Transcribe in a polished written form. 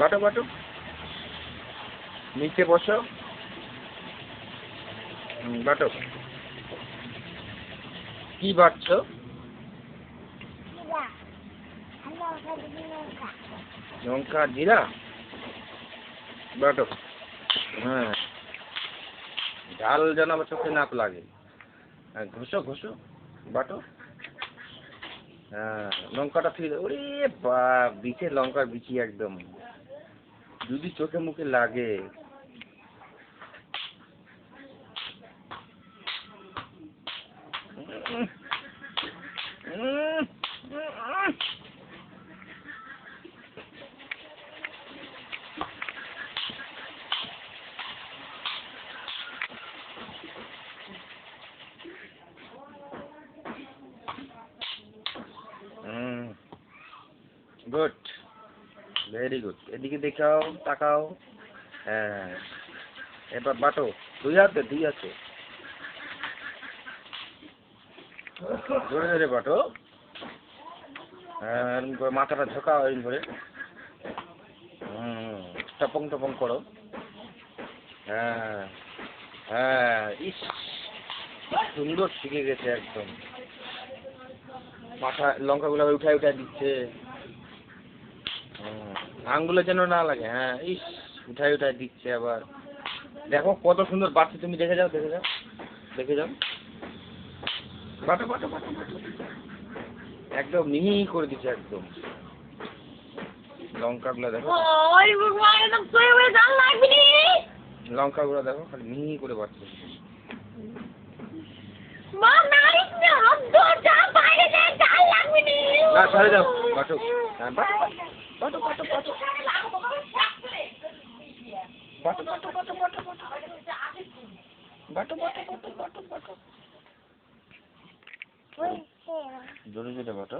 বাটো বাটো, নিচে বসো। বাটো, কি বাটছো? লঙ্কা জিরা বাটো। হ্যাঁ, ঝাল যেন আবার চোখে না লাগে। হ্যাঁ, ঘষো ঘষো, বাটো। হ্যাঁ, লঙ্কাটা ঠিক। ওরে বাপ, বিচে লঙ্কার বিচি একদম, যদি চোখে মুখে লাগে। Good, very good. এদিকে দেখাও, তাকাও। হ্যাঁ, এবার বাটো। দুই হাতে, দুই হাতে ধরে ধরে বাটো। হ্যাঁ, এরকম করে মাথাটা ঝোঁকাও, এরকম করে। টপং টপং করো। হ্যাঁ হ্যাঁ, ইস, সুন্দর শিখে গেছে একদম। মাথা লঙ্কাগুলো উঠায় উঠায় দিচ্ছে। আঙ্গুলে যেন না লাগে। হ্যাঁ, ইস, উঠায় উঠায় দিচ্ছে আবার। দেখো কত সুন্দর বাড়ছে, তুমি দেখে যাও, দেখে যাও, দেখে যাও। বাটো বাটো বাটো বাটো, একদম মিহি করে দিচ্ছে একদম। লঙ্কাগুলো দেখো, লঙ্কাগুলো দেখো, খালি মিহি করে বাড়ছে। না, ছাড়ে যাও, বাটো। হ্যাঁ, বাটো বাটো বাটো বাটো বাটো বাটো বাটো বাটো বাটো বাটো বাটো বাটো বাটো, জোরে জোরে বাটো।